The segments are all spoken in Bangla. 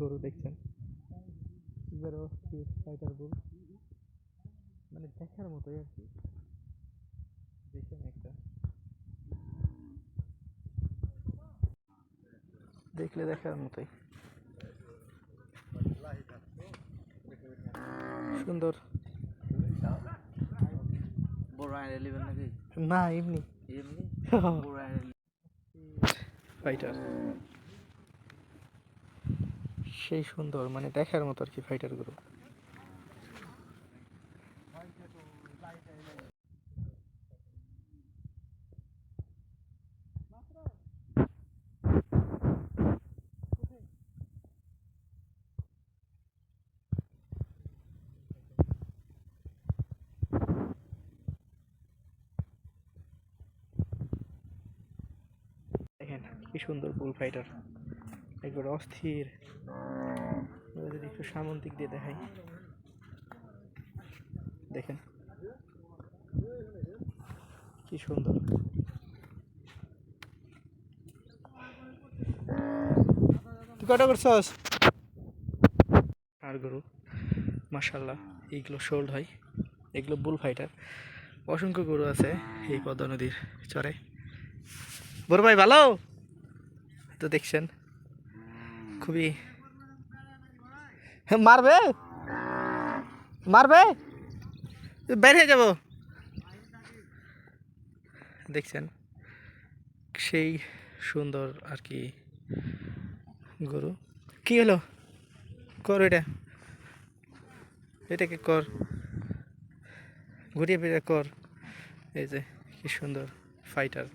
গরু দেখছেন, এবারও ফাইটার গরু, মানে দেখার মতোই আর কি। দেখেন একটা, দেখলে দেখার মতোই সুন্দর। না এমনি ফাইটার সেই সুন্দর, মানে দেখার মতো আর কি ফাইটার গুলো। দেখেন কি সুন্দর বুল ফাইটার, একবার অস্থির। যদি একটু সামন দিক দিয়ে দেখাই, দেখেন কি সুন্দর। তুই কটা করছস? আর গরু মাশাল্লাহ, এইগুলো শোল্ড হয়, এগুলো বুল ফাইটার। অসংখ্য গরু আছে এই পদ্মা নদীর চরে। বড় ভাই ভালো তো, দেখছেন খুবই। মারবে মারবে, বের হয়ে যাব। দেখছেন সেই সুন্দর আর কি গরু। কি হলো, কর এটা, এটাকে কর, ঘুরিয়ে ফিরে কর। এই যে কি সুন্দর ফাইটার।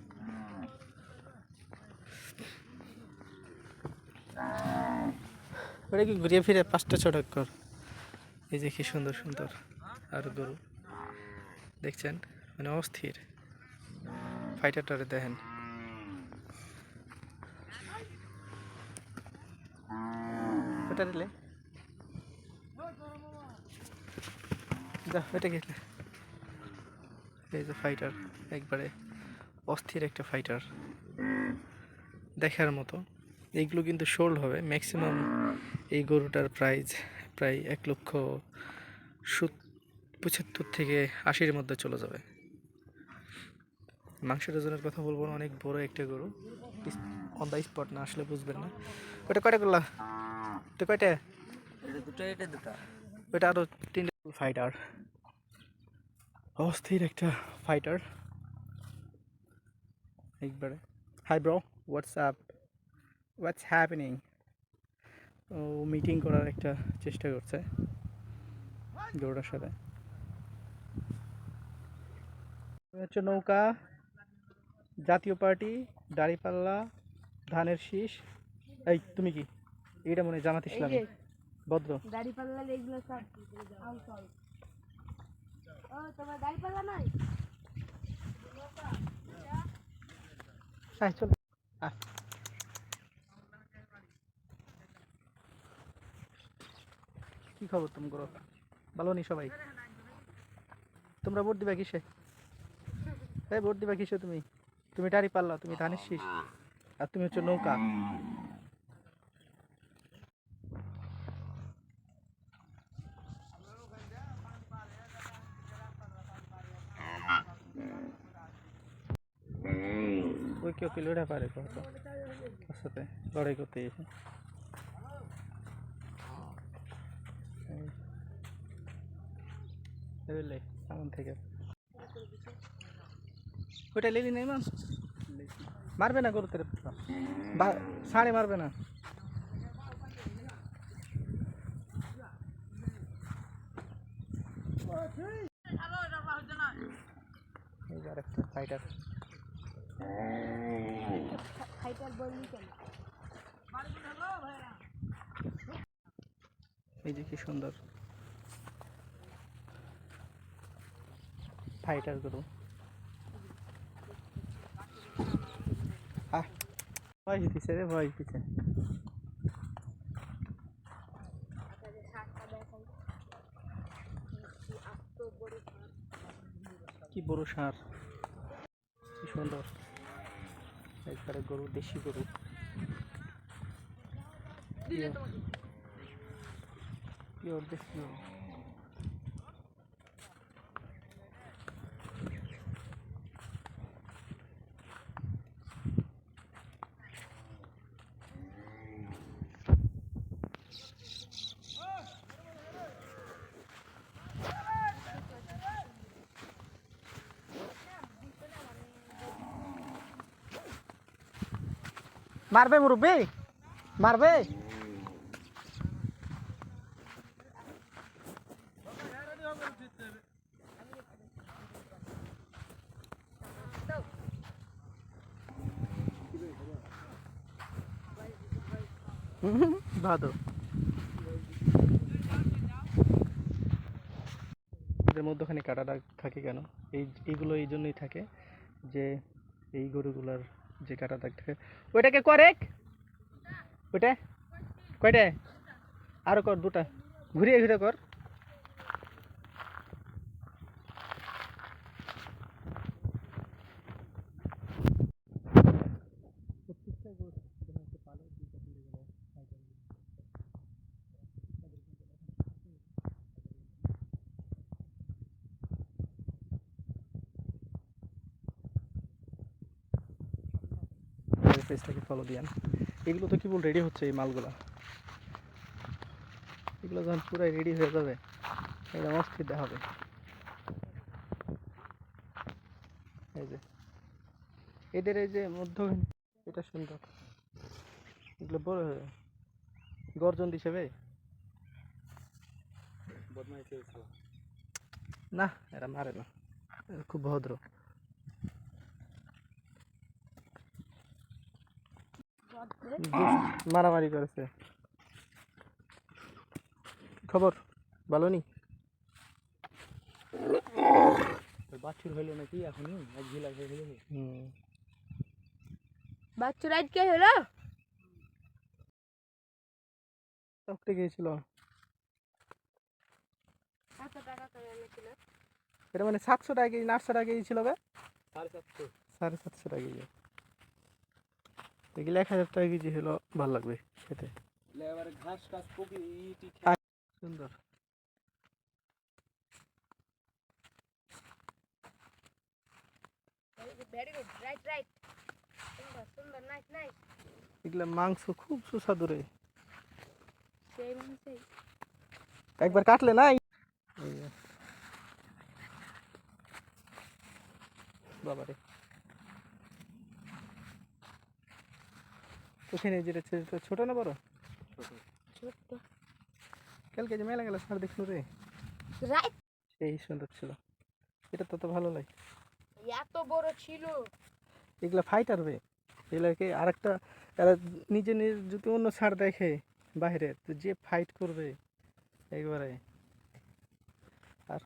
ওটা কি ঘুরিয়ে ফিরে 5টা 6টা কর। এই যে কি সুন্দর সুন্দর আর গরু দেখছেন, মানে অস্থির ফাইটারটারে দেখেন। ওটা দিলে যা, ওটা গেলে। এই যে ফাইটার, একবারে অস্থির একটা ফাইটার, দেখার মতো। এইগুলো কিন্তু সোল্ড হবে ম্যাক্সিমাম। এই গরুটার প্রাইস প্রায় 1,75,000 থেকে 80-এর মধ্যে চলে যাবে। মাংসের ওজনের কথা বলবো না, অনেক বড় একটা গরু, অন দ্য স্পট না আসলে বুঝবেন না। ওটা কয়টা করলা, তো কয়টা? ওটা আরো 3টা ফাইটার, অস্থির একটা ফাইটার একবারে। Hi bro, what's happening. ও মিটিং করার একটা চেষ্টা করছে গরুটার সাথে। হচ্ছে নৌকা, জাতীয় পার্টি, দাঁড়িপাল্লা, ধানের শীষ। এই তুমি কি, এটা মনে হয় জামাত ইসলামী ভদ্র। দাঁড়িপাল্লা এগুলো সব আউটল। ও তোমার দাঁড়িপাল্লা নাই? আয় চল। কি খবর তোমার? ভালো নি সবাই? তোমরা ভোট দিবা কিসে? এই ভোট দিবা কিসে তুমি? তুমি দাঁড়িপাল্লা, তুমি ধানের শীষ, আর তুমি হচ্ছে নৌকা। ওই কেউ কি লড়ে পারে কত ওর সাথে লড়াই করতে এসে? সামন থেকে ওইটা লেলি নাই মান, মারবে না গরুতে, সাড়ে মারবে না। একটা ফাইটার, এই যে কি সুন্দর ফাইটার গরু। ভয় দিতেছে রে, ভয় দিতেছে। কি বড় ষাঁড়, কি সুন্দর একবারে গরু, দেশি গরু। ওর দেখছিল মারবে মুরব্বি মারবে ভালো এদের মধ্যখানে কাটা দাগ থাকে কেন এইগুলো এই জন্যই থাকে যে এই গরুগুলার যে কাটা দাগ থাকে ওইটাকে করেক ওইটা কয়টা আরো কর দুটা ঘুরিয়ে ঘুরে কর পেজটাকে ফলো দিয়ান এগুলো তো কেবল রেডি হচ্ছে এই মালগুলা এগুলো যখন পুরাই রেডি হয়ে যাবে এটা অস্থির দেখাবে এই যে এদের এই যে মধ্য এটা সুন্দর এগুলো বড় হয়ে গর্জন হিসেবে না এরা মারে না এরা খুব ভদ্র মারামারি করেছে খবর ভালো নি বাছুর হইলো নাকি এখনই এক জেলা হয়ে গেল বাছুর আজকে হলো সবটে গিয়েছিল কত টাকা করে এনেছিল এটা মানে 700 টাকা কেজি 800 টাকা কেজি ছিল বে 750 টাকা কেজি এগুলো 1000 টাকা কেজি হলো ভালো লাগবে খেতে ঘাস টাস সুন্দর ভেরি গুড রাইট রাইট সুন্দর সুন্দর নাইস নাইস এগুলো মাংস খুব সুস্বাদু রে সেই মাংসই একবার কাটলে না বাবারে ওখানে যেটা ছোট না বড় ছোট কালকে যে মেলা গেল সার দেখলো রে রাইট এই সুন্দর ছিল এটা তো ভালো লাগে এত বড় ছিল এগুলা ফাইটার বে এগুলাকে আরেকটা এরা নিজে যদি অন্য ছাড় দেখে বাইরে তো যে ফাইট করবে একবারে আর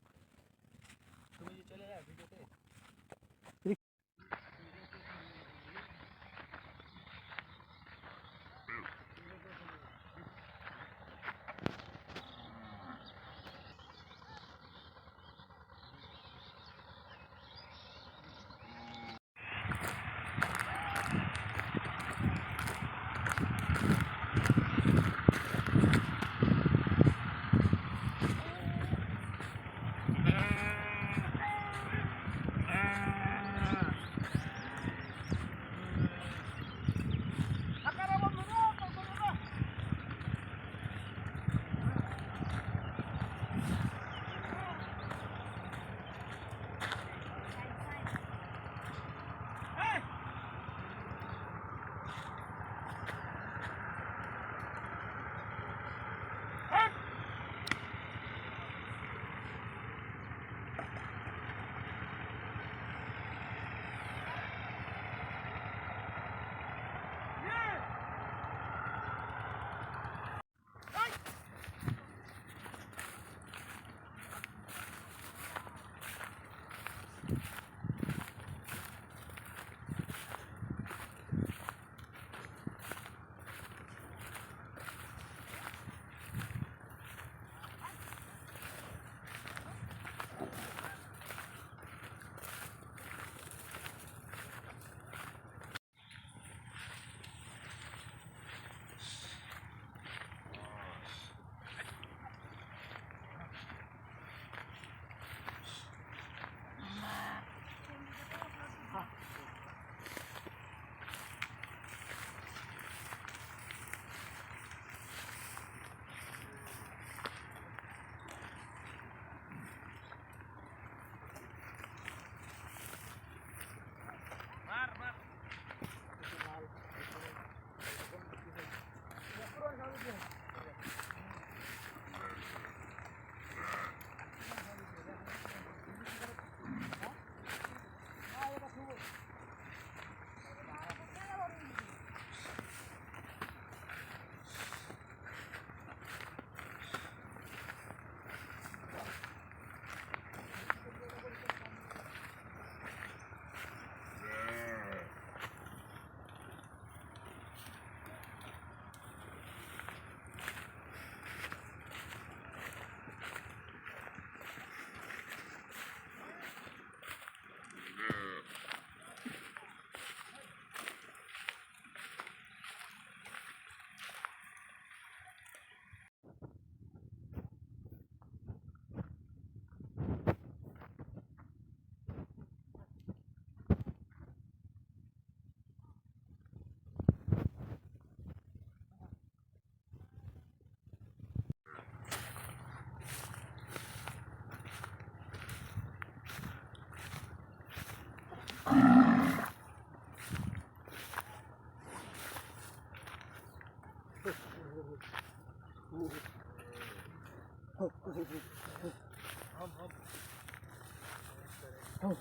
हम